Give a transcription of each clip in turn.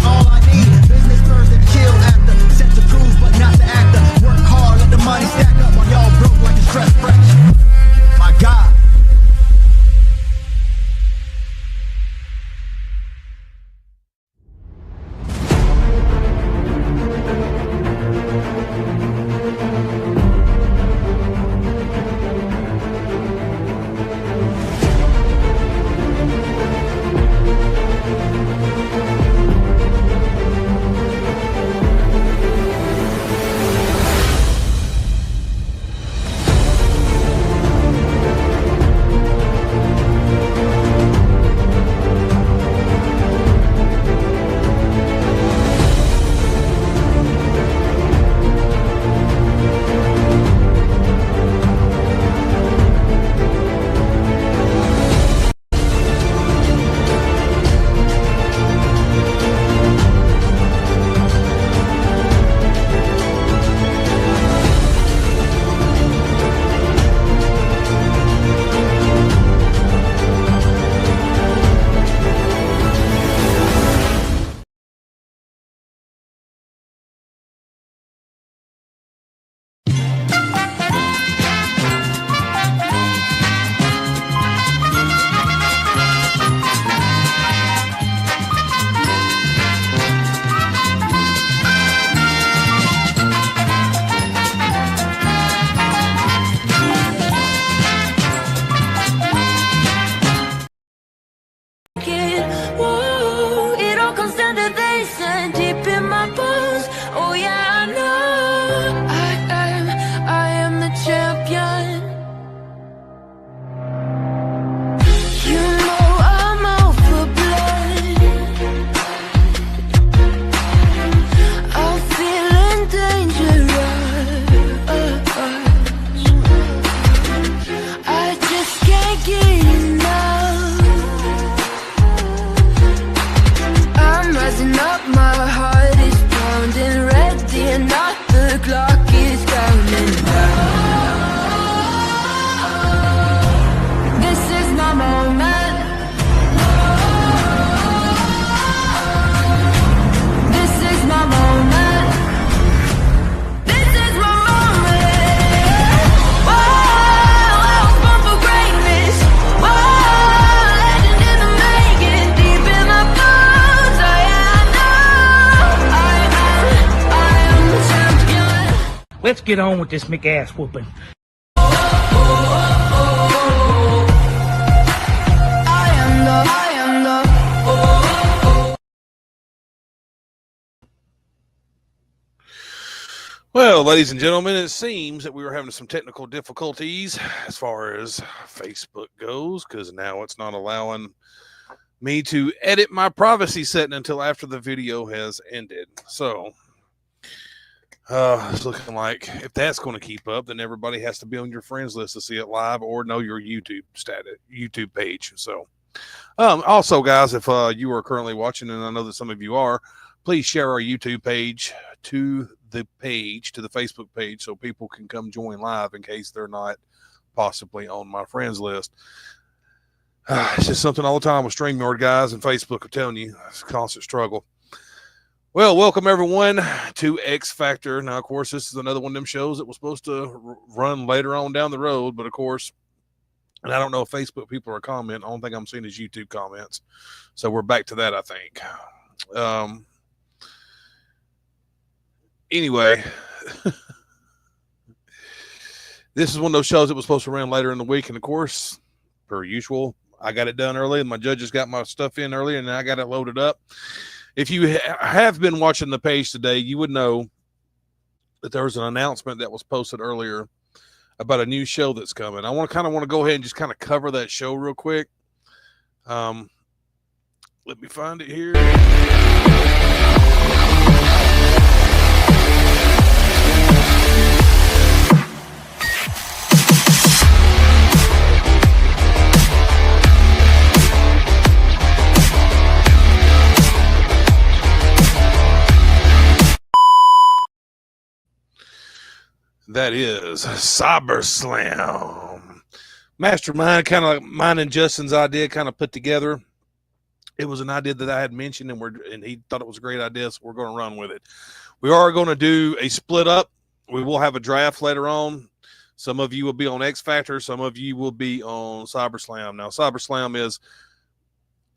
all I need. Business first and chill after. Set the cruise, but not the actor. Work hard, let the money stack up while y'all broke like a stress fracture. My God. Let's get on with this McAss whooping. Well, ladies and gentlemen, it seems that we were having some technical difficulties as far as Facebook goes, because now it's not allowing me to edit my privacy setting until after the video has ended. So it's looking like if that's going to keep up, then everybody has to be on your friends list to see it live or know your YouTube page. So also, guys, if you are currently watching, and I know that some of you are, please share our YouTube page to the Facebook page, so people can come join live in case they're not possibly on my friends list. It's just something all the time with StreamYard, guys, and Facebook. I'm telling you, it's a constant struggle. Well, welcome everyone to X Factor. Now, of course, this is another one of them shows that was supposed to run later on down the road, but of course, and I don't know if Facebook people are commenting. The only thing I'm seeing is YouTube comments. So we're back to that, I think. Anyway, this is one of those shows that was supposed to run later in the week, and of course, per usual, I got it done early, and my judges got my stuff in early, and I got it loaded up. If you have been watching the page today, you would know that there was an announcement that was posted earlier about a new show that's coming. I want to go ahead and just kind of cover that show real quick. Let me find it here. That is Cyber Slam. Mastermind, kind of like mine and Justin's idea, kind of put together. It was an idea that I had mentioned, and he thought it was a great idea, so we're going to run with it. We are going to do a split up. We will have a draft later on. Some of you will be on X Factor. Some of you will be on CyberSlam. Now, CyberSlam is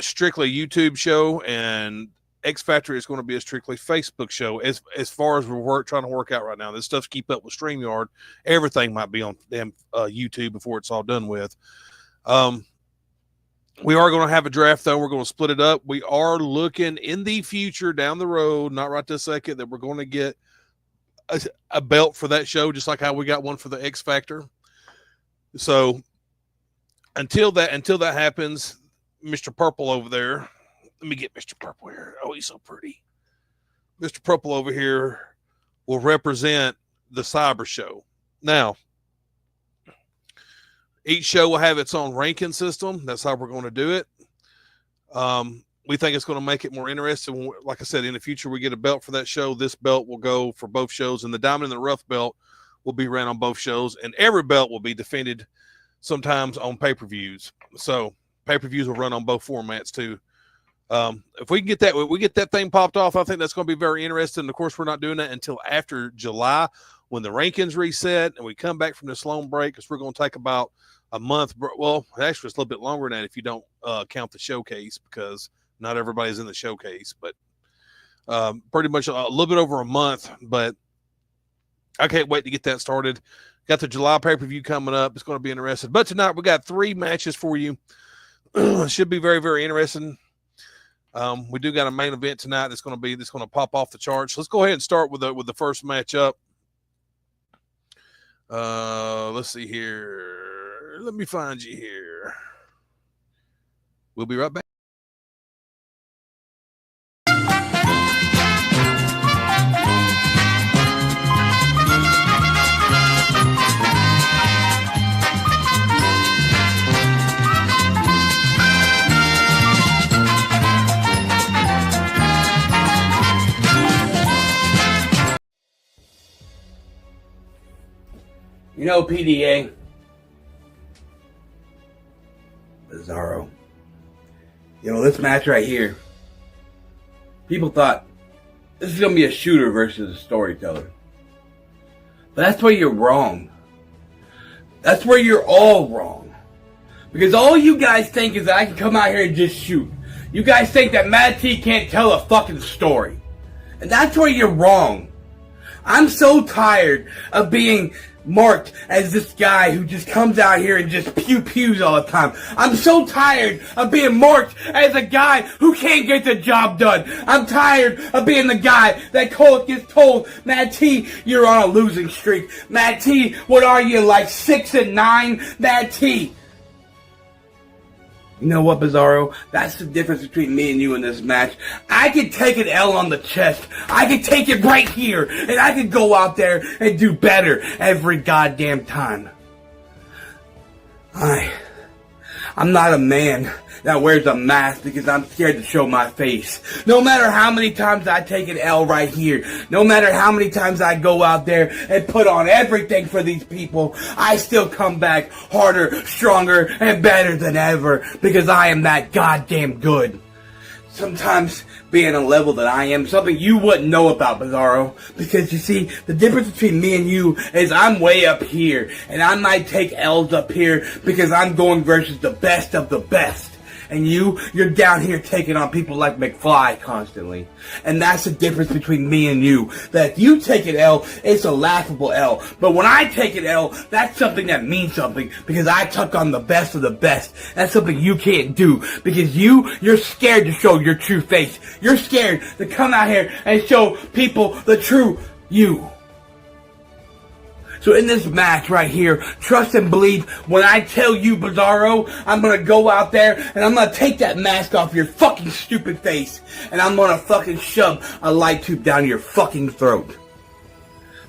strictly a YouTube show, and X Factor is going to be a strictly Facebook show. As far as we're trying to work out right now, this stuff's keep up with StreamYard. Everything might be on damn YouTube before it's all done with. We are going to have a draft, though. We're going to split it up. We are looking in the future, down the road, not right this second, that we're going to get a belt for that show, just like how we got one for the X Factor. So until that happens, Mr. Purple over there, let me get Mr. Purple here. Oh, he's so pretty. Mr. Purple over here will represent the Cyber Show. Now, each show will have its own ranking system. That's how we're going to do it. We think it's going to make it more interesting. Like I said, in the future, we get a belt for that show. This belt will go for both shows, and the Diamond and the Rough belt will be ran on both shows, and every belt will be defended sometimes on pay-per-views. So pay-per-views will run on both formats too. If we can get that thing popped off, I think that's going to be very interesting. Of course, we're not doing that until after July when the rankings reset and we come back from this long break, because we're going to take about a month. Well, actually, it's a little bit longer than that if you don't count the showcase, because not everybody's in the showcase, but pretty much a little bit over a month. But I can't wait to get that started. Got the July pay-per-view coming up. It's going to be interesting. But tonight we got 3 matches for you. Should be very, very interesting. We do got a main event tonight that's going to pop off the charts. Let's go ahead and start with the first matchup. Let's see here. Let me find you here. We'll be right back. You know, PDA, Bizarro. You know, this match right here, people thought this is going to be a shooter versus a storyteller. But that's where you're wrong. That's where you're all wrong. Because all you guys think is that I can come out here and just shoot. You guys think that Mad T can't tell a fucking story. And that's where you're wrong. I'm so tired of being marked as this guy who just comes out here and just pews all the time. I'm so tired of being marked as a guy who can't get the job done. I'm tired of being the guy that gets told, Mad T, you're on a losing streak. Mad T, what are you, like 6-9? Mad T. You know what, Bizarro? That's the difference between me and you in this match. I could take an L on the chest. I could take it right here. And I could go out there and do better every goddamn time. I'm not a man that wears a mask because I'm scared to show my face. No matter how many times I take an L right here, no matter how many times I go out there and put on everything for these people, I still come back harder, stronger, and better than ever because I am that goddamn good. Sometimes being a level that I am, something you wouldn't know about, Bizarro. Because you see, the difference between me and you is I'm way up here. And I might take L's up here because I'm going versus the best of the best. And you're down here taking on people like McFly constantly. And that's the difference between me and you. That if you take an L, it's a laughable L. But when I take an L, that's something that means something. Because I took on the best of the best. That's something you can't do. Because you're scared to show your true face. You're scared to come out here and show people the true you. So in this match right here, trust and believe when I tell you, Bizarro, I'm going to go out there and I'm going to take that mask off your fucking stupid face. And I'm going to fucking shove a light tube down your fucking throat.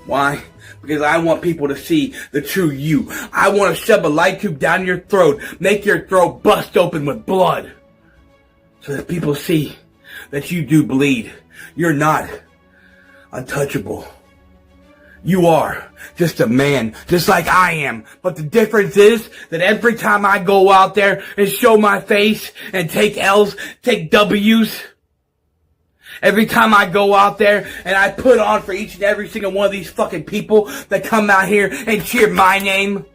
Why? Because I want people to see the true you. I want to shove a light tube down your throat, make your throat bust open with blood. So that people see that you do bleed. You're not untouchable. You are just a man, just like I am. But the difference is that every time I go out there and show my face and take L's, take W's, every time I go out there and I put on for each and every single one of these fucking people that come out here and cheer my name,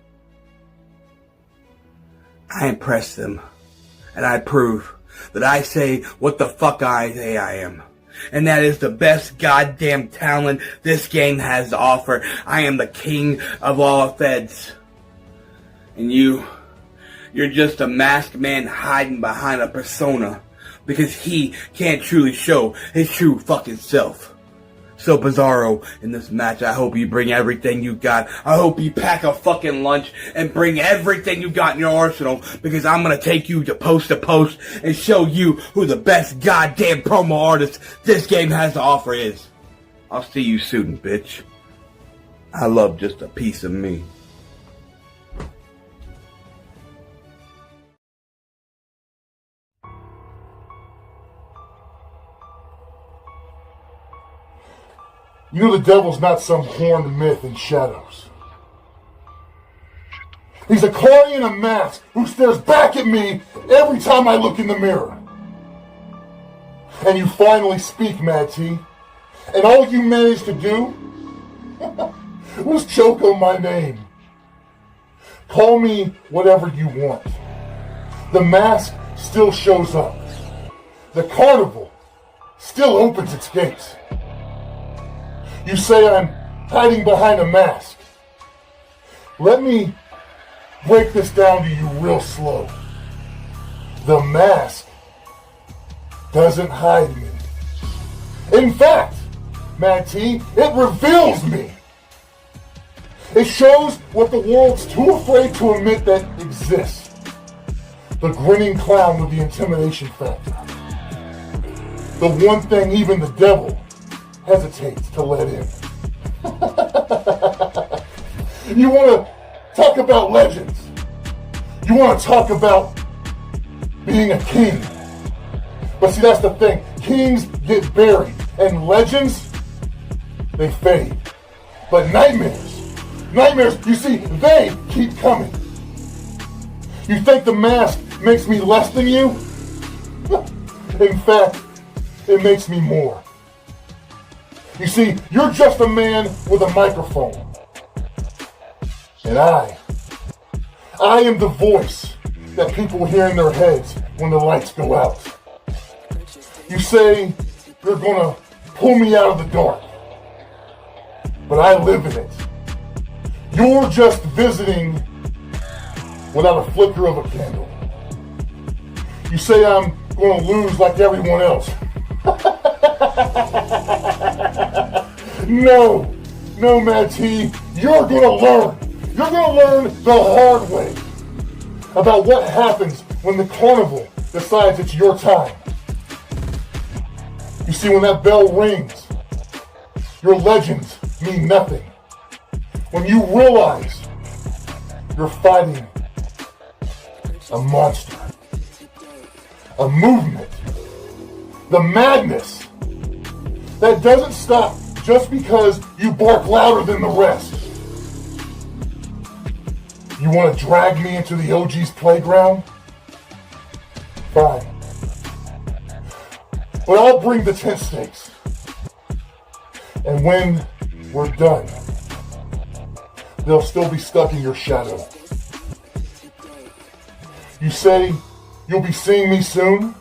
I impress them. And I prove that I say what the fuck I say I am. And that is the best goddamn talent this game has to offer. I am the king of all feds. And you're just a masked man hiding behind a persona because he can't truly show his true fucking self. So Bizarro, in this match, I hope you bring everything you got. I hope you pack a fucking lunch and bring everything you got in your arsenal, because I'm gonna take you to post and show you who the best goddamn promo artist this game has to offer is. I'll see you soon, bitch. I love just a piece of me. You know the devil's not some horned myth in shadows. He's a carny in a mask who stares back at me every time I look in the mirror. And you finally speak, Mad T. And all you managed to do was choke on my name. Call me whatever you want. The mask still shows up. The carnival still opens its gates. You say I'm hiding behind a mask. Let me break this down to you real slow. The mask doesn't hide me. In fact, Mad T, it reveals me. It shows what the world's too afraid to admit that exists. The grinning clown with the intimidation factor. The one thing even the devil hesitates to let in. You want to talk about legends. You want to talk about being a king. But see, that's the thing. Kings get buried, and legends, they fade. But nightmares, you see, they keep coming. You think the mask makes me less than you? In fact, it makes me more. You see, you're just a man with a microphone. And I am the voice that people hear in their heads when the lights go out. You say you're gonna pull me out of the dark, but I live in it. You're just visiting without a flicker of a candle. You say I'm gonna lose like everyone else. No, Mad T, you're gonna learn. You're gonna learn the hard way about what happens when the carnival decides it's your time. You see, when that bell rings, your legends mean nothing. When you realize you're fighting a monster, a movement, the madness that doesn't stop just because you bark louder than the rest. You want to drag me into the OG's playground? Fine. But I'll bring the tent stakes. And when we're done, they'll still be stuck in your shadow. You say you'll be seeing me soon?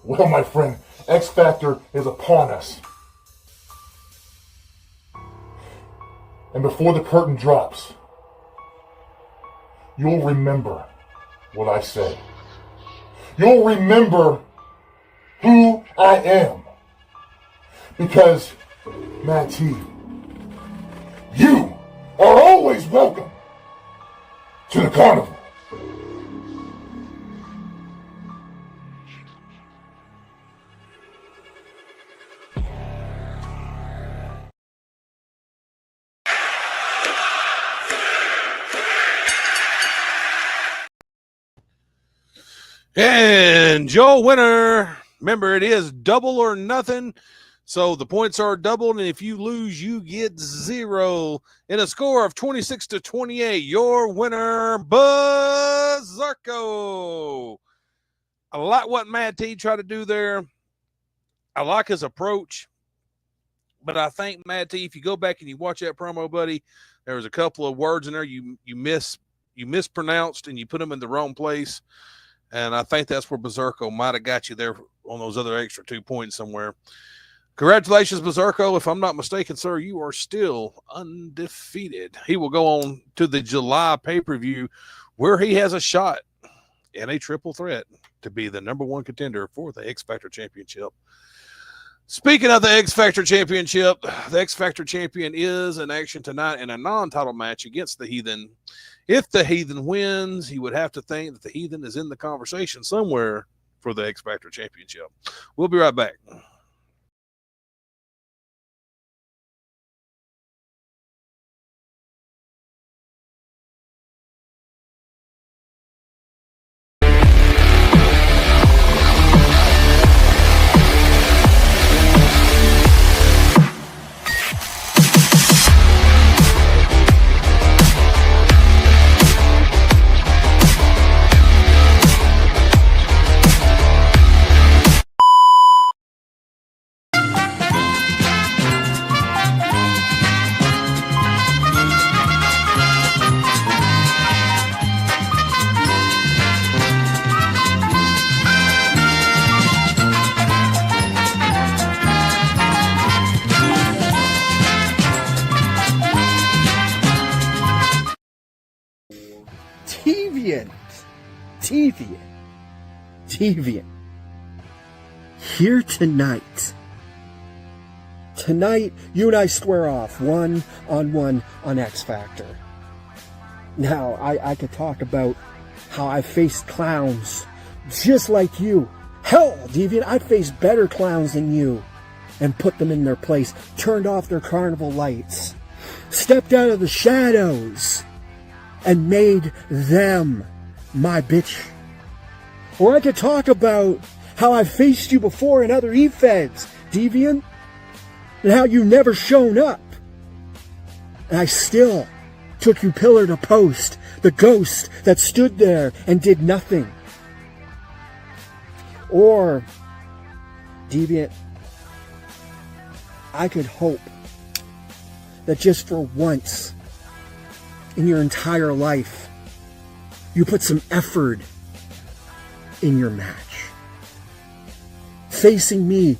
Well, my friend, X Factor is upon us. And before the curtain drops, you'll remember what I said. You'll remember who I am. Because, Mad T, you are always welcome to the carnival. And Joe winner. Remember, it is double or nothing. So the points are doubled, and if you lose, you get 0. In a score of 26-28, your winner, Berserko. I like what Matt T tried to do there. I like his approach. But I think, Matt T, if you go back and you watch that promo, buddy, there was a couple of words in there you mispronounced and you put them in the wrong place. And I think that's where Berserko might have got you there on those other extra 2 points somewhere. Congratulations, Berserko. If I'm not mistaken, sir, you are still undefeated. He will go on to the July pay-per-view where he has a shot in a triple threat to be the number 1 contender for the X Factor Championship. Speaking of the X Factor Championship, the X Factor champion is in action tonight in a non-title match against the Heathen. If the Heathen wins, he would have to think that the Heathen is in the conversation somewhere for the X Factor Championship. We'll be right back. Deviant. Here tonight. Tonight, you and I square off 1-on-1 on X Factor. Now, I could talk about how I faced clowns just like you. Hell, Deviant, I faced better clowns than you and put them in their place, turned off their carnival lights, stepped out of the shadows, and made them my bitch. Or I could talk about how I faced you before in other E-Feds, Deviant, and how you never shown up. And I still took you pillar to post, the ghost that stood there and did nothing. Or, Deviant, I could hope that just for once in your entire life, you put some effort in your match. Facing me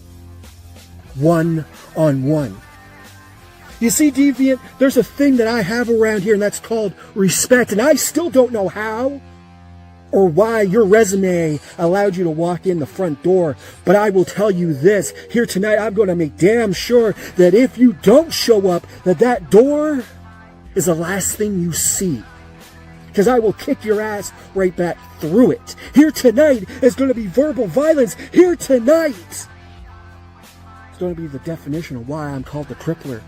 1-on-1. You see, Deviant, there's a thing that I have around here, and that's called respect, and I still don't know how or why your resume allowed you to walk in the front door, but I will tell you this, here tonight I'm going to make damn sure that if you don't show up, that door is the last thing you see. Because I will kick your ass right back through it. Here tonight is going to be verbal violence. Here tonight is going to be the definition of why I'm called the Crippler.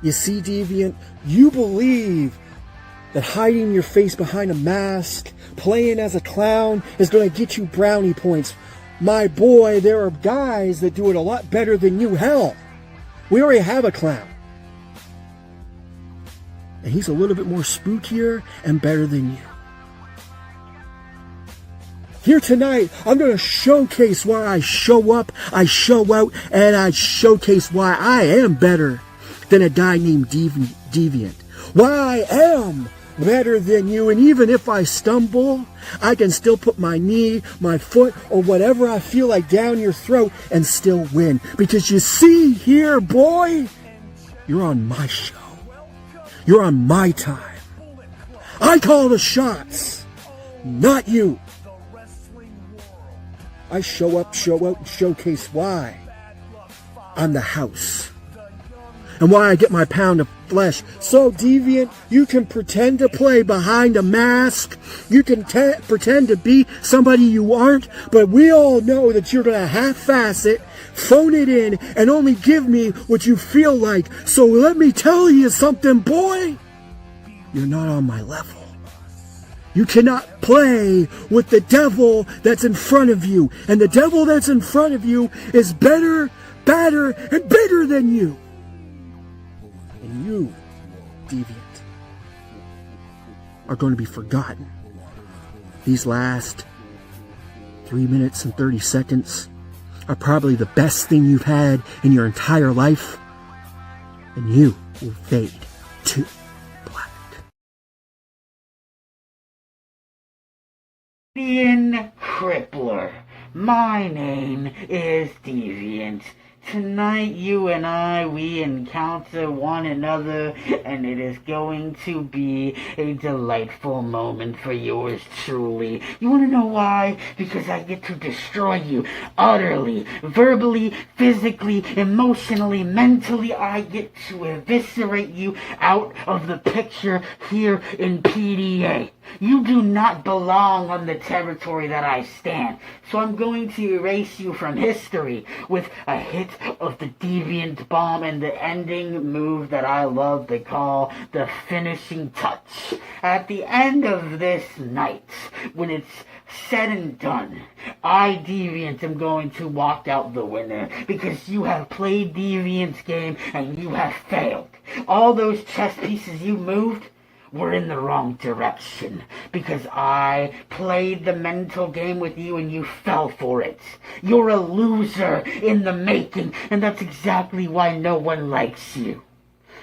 You see, Deviant, you believe that hiding your face behind a mask, playing as a clown, is going to get you brownie points. My boy, there are guys that do it a lot better than you. Hell, we already have a clown. And he's a little bit more spookier and better than you. Here tonight, I'm going to showcase why I show up, I show out, and I showcase why I am better than a guy named Deviant. Why I am better than you, and even if I stumble, I can still put my knee, my foot, or whatever I feel like down your throat and still win. Because you see here, boy, you're on my show. You're on my time. I call the shots, not you. I show up, show out, and showcase why I'm the house. And why I get my pound of flesh. So, Deviant, you can pretend to play behind a mask. You can pretend to be somebody you aren't. But we all know that you're going to half-ass it, phone it in, and only give me what you feel like. So let me tell you something, boy. You're not on my level. You cannot play with the devil that's in front of you. And the devil that's in front of you is better, badder, and bigger than you. And you, deviant, are going to be forgotten. These last 3 minutes and 30 seconds are probably the best thing you've had in your entire life. And you will fade to black. Deviant Crippler. My name is Deviant. Tonight you and I, we encounter one another, and it is going to be a delightful moment for yours truly. You want to know why? Because I get to destroy you utterly, verbally, physically, emotionally, mentally. I get to eviscerate you out of the picture here in PDA. You do not belong on the territory that I stand. So I'm going to erase you from history with a hit of the Deviant Bomb and the ending move that I love to call the finishing touch. At the end of this night, when it's said and done, I, Deviant, am going to walk out the winner because you have played Deviant's game and you have failed. All those chess pieces you moved were in the wrong direction because I played the mental game with you and you fell for it. You're a loser in the making, and that's exactly why no one likes you.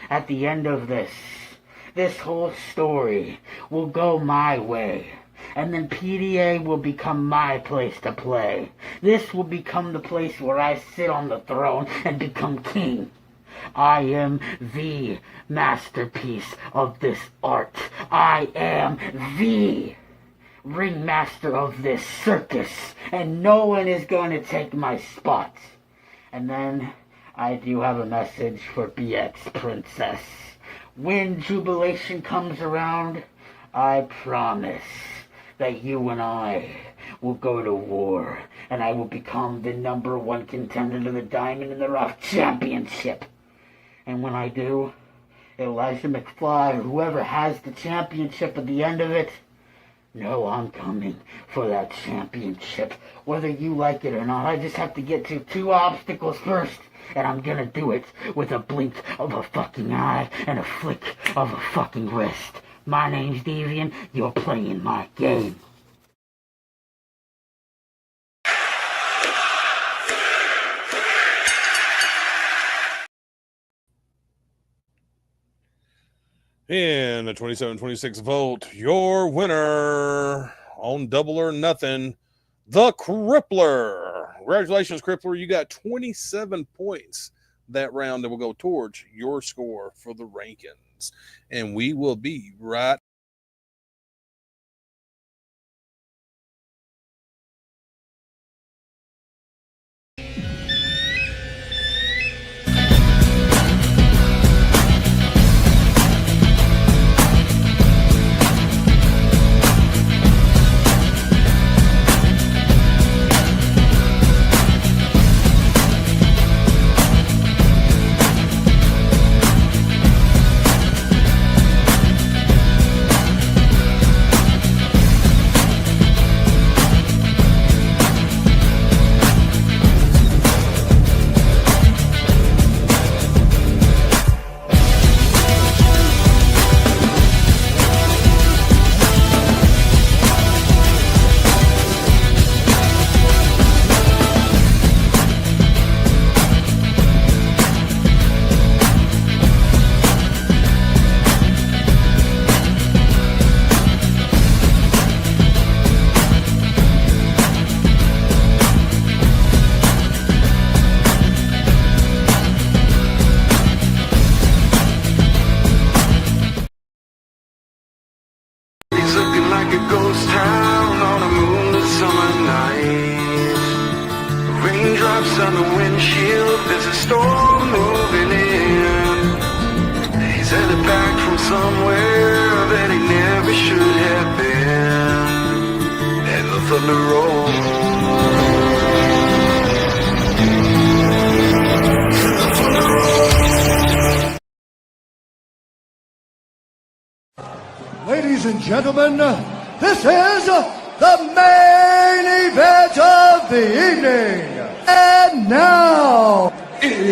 At the end of this whole story will go my way, and then PDA will become my place to play. This will become the place where I sit on the throne and become king. I am the masterpiece of this art. I am the ringmaster of this circus, and no one is going to take my spot. And then I do have a message for BX Princess. When Jubilation comes around, I promise that you and I will go to war, and I will become the #1 contender to the Diamond in the Rough Championship. And when I do, Elijah McFly, or whoever has the championship at the end of it, know I'm coming for that championship, whether you like it or not. I just have to get to 2 obstacles first, and I'm gonna do it with a blink of a fucking eye and a flick of a fucking wrist. My name's Deviant, you're playing my game. In the 27-26 vote, your winner on Double or Nothing, the Crippler. Congratulations, Crippler. You got 27 points that round that will go towards your score for the rankings. And we will be right on the windshield, there's a storm moving in. He's headed back from somewhere that he never should have been. And the thunder rolls. Ladies and gentlemen, this is the main event of the evening. And now, it's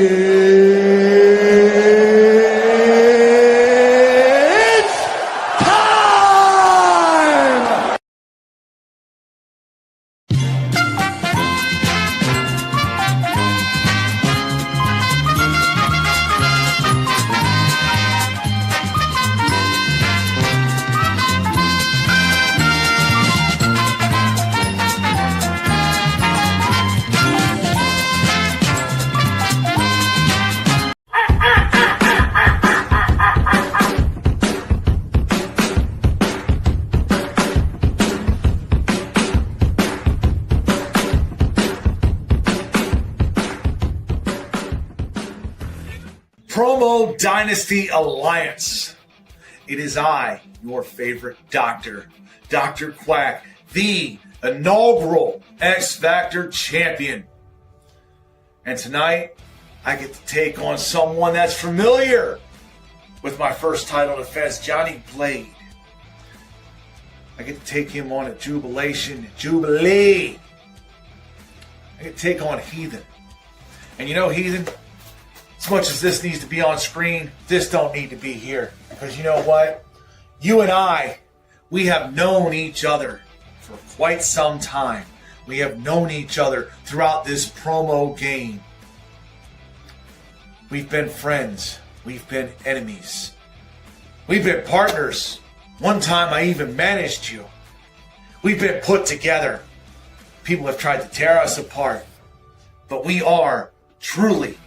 time! Promo Dynasty Alliance. It is I, your favorite doctor, Dr. Quack, the inaugural X Factor champion. And tonight, I get to take on someone that's familiar with my first title defense, Johnny Blade. I get to take him on a Jubilee. I get to take on Heathen. And you know, Heathen, as much as this needs to be on screen, this don't need to be here. Because you know what? You and I, we have known each other for quite some time. We have known each other throughout this promo game. We've been friends. We've been enemies. We've been partners. One time I even managed you. We've been put together. People have tried to tear us apart. But we are truly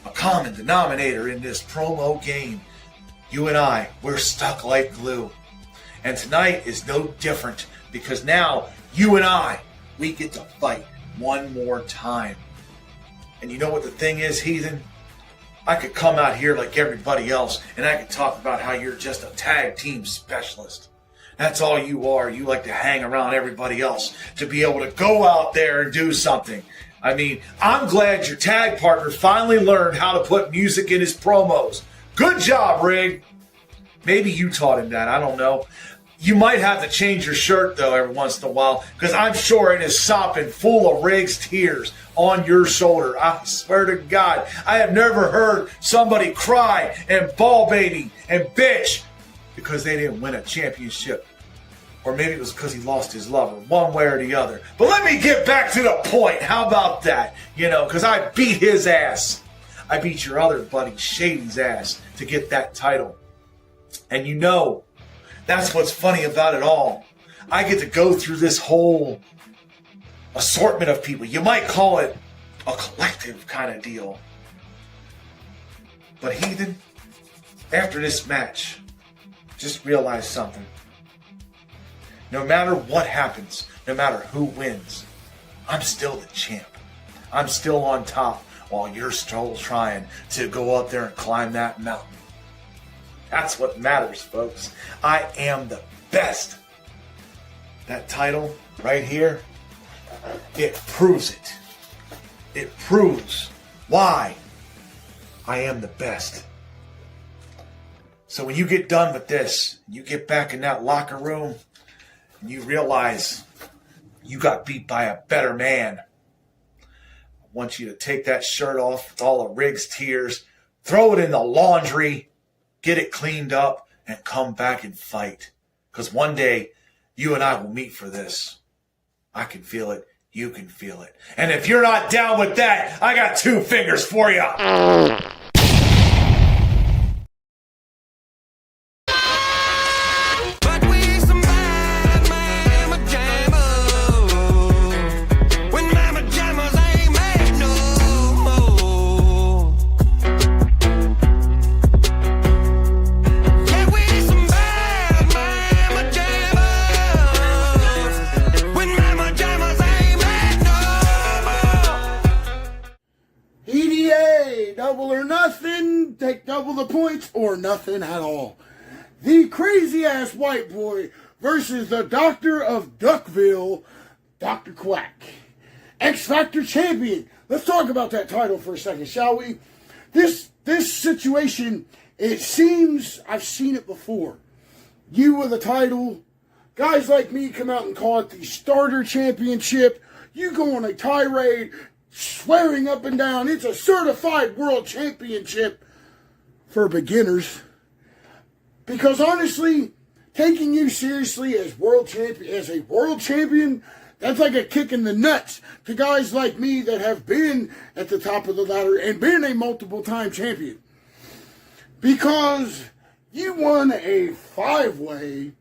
a common denominator in this promo game. You and I, we're stuck like glue. And tonight is no different because now you and I, we get to fight one more time. And you know what the thing is, Heathen? I could come out here like everybody else and I could talk about how you're just a tag team specialist. That's all you are. You like to hang around everybody else to be able to go out there and do something. I mean, I'm glad your tag partner finally learned how to put music in his promos. Good job, Rig. Maybe you taught him that. I don't know. You might have to change your shirt, though, every once in a while, because I'm sure it is sopping full of Rig's tears on your shoulder. I swear to God, I have never heard somebody cry and bawl baby and bitch because they didn't win a championship. Or maybe it was because he lost his lover, one way or the other. But let me get back to the point. How about that? You know, because I beat his ass. I beat your other buddy, Shady's ass, to get that title. And you know, that's what's funny about it all. I get to go through this whole assortment of people. You might call it a collective kind of deal. But Heathen, after this match, just realize something. No matter what happens, no matter who wins, I'm still the champ. I'm still on top while you're still trying to go up there and climb that mountain. That's what matters, folks. I am the best. That title right here, it proves it. It proves why I am the best. So when you get done with this, you get back in that locker room, and you realize you got beat by a better man. I want you to take that shirt off with all of Rig's tears, throw it in the laundry, get it cleaned up, and come back and fight. Because one day, you and I will meet for this. I can feel it. You can feel it. And if you're not down with that, I got 2 fingers for you. Double or nothing, take double the points or nothing at all. The crazy ass white boy versus the Doctor of Duckville, Dr. Quack. X Factor champion. Let's talk about that title for a second, shall we? This situation, it seems I've seen it before. You with a title, Guys like me come out and call it the starter championship. You go on a tirade, swearing up and down, it's a certified world championship for beginners. Because honestly, taking you seriously as a world champion, that's like a kick in the nuts to guys like me that have been at the top of the ladder and been a multiple-time champion. Because you won a 5-way,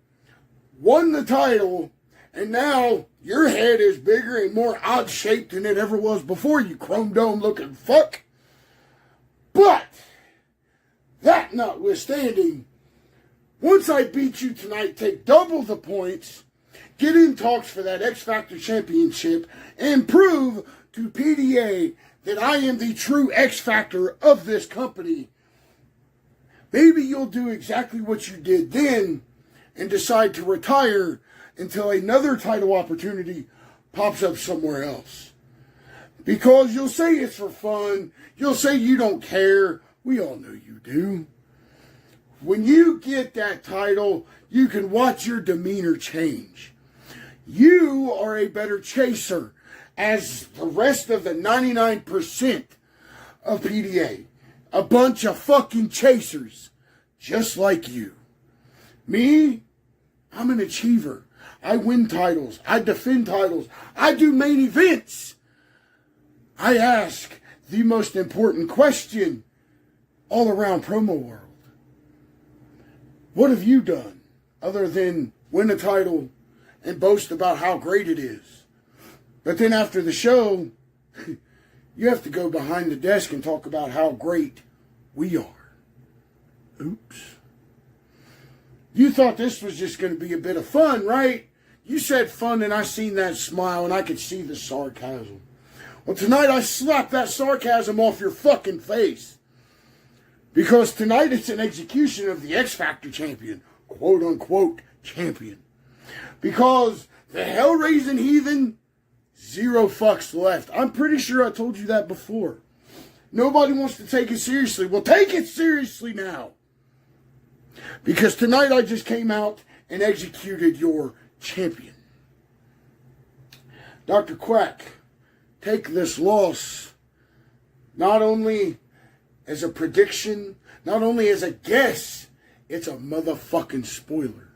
won the title, and now your head is bigger and more odd-shaped than it ever was before, you chrome dome looking fuck. But, that notwithstanding, once I beat you tonight, take double the points, get in talks for that X Factor championship, and prove to PDA that I am the true X Factor of this company, maybe you'll do exactly what you did then and decide to retire until another title opportunity pops up somewhere else. Because you'll say it's for fun, you'll say you don't care, we all know you do. When you get that title, you can watch your demeanor change. You are a better chaser as the rest of the 99% of PDA. A bunch of fucking chasers, just like you. Me, I'm an achiever. I win titles. I defend titles. I do main events. I ask the most important question all around promo world. What have you done other than win a title and boast about how great it is? But then after the show, you have to go behind the desk and talk about how great we are. Oops. You thought this was just going to be a bit of fun, right? You said fun and I seen that smile and I could see the sarcasm. Well, tonight I slapped that sarcasm off your fucking face. Because tonight it's an execution of the X Factor champion. Quote unquote champion. Because the hell-raising heathen, 0 fucks left. I'm pretty sure I told you that before. Nobody wants to take it seriously. Well, take it seriously now. Because tonight I just came out and executed your champion. Dr. Quack, take this loss not only as a prediction, not only as a guess, it's a motherfucking spoiler.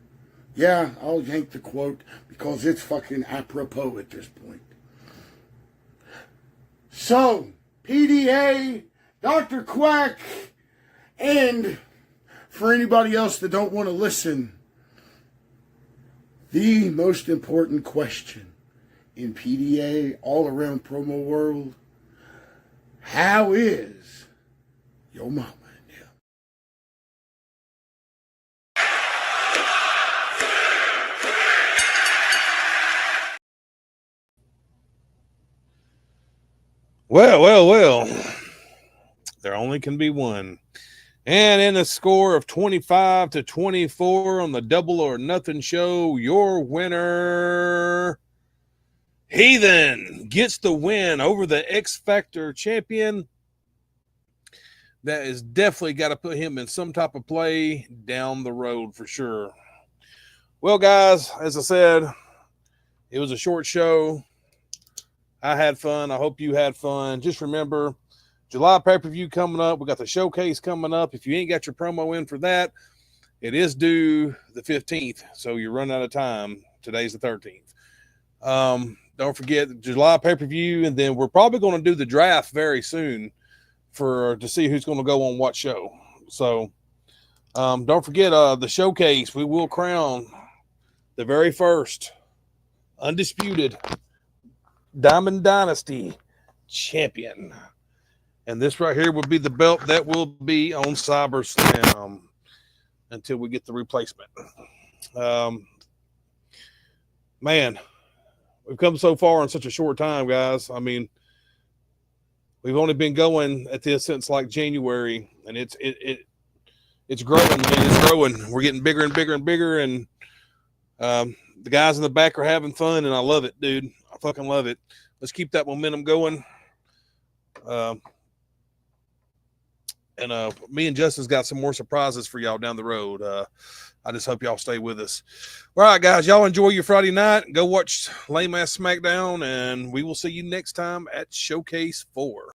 Yeah, I'll yank the quote because it's fucking apropos at this point. So, PDA, Dr. Quack, and for anybody else that don't want to listen, the most important question in PDA, all around promo world, how is your mama in there? Well. There only can be one. And in a score of 25-24 on the Double or Nothing show, your winner, Heathen, gets the win over the X Factor champion. That is definitely got to put him in some type of play down the road for sure. Well, guys, as I said, it was a short show. I had fun. I hope you had fun. Just remember, July pay-per-view coming up. We got the showcase coming up. If you ain't got your promo in for that, it is due the 15th, so you're running out of time. Today's the 13th. Don't forget the July pay-per-view, and then we're probably going to do the draft very soon to see who's going to go on what show. So don't forget the showcase. We will crown the very first undisputed Diamond Dynasty champion. And this right here will be the belt that will be on SummerSlam until we get the replacement. Man, we've come so far in such a short time, guys. I mean, we've only been going at this since like January, and it's growing, man. It's growing. We're getting bigger and bigger and bigger, and the guys in the back are having fun, and I love it, dude. I fucking love it. Let's keep that momentum going. And me and Justin's got some more surprises for y'all down the road. I just hope y'all stay with us. All right, guys, y'all enjoy your Friday night. Go watch Lame Ass SmackDown, and we will see you next time at Showcase 4.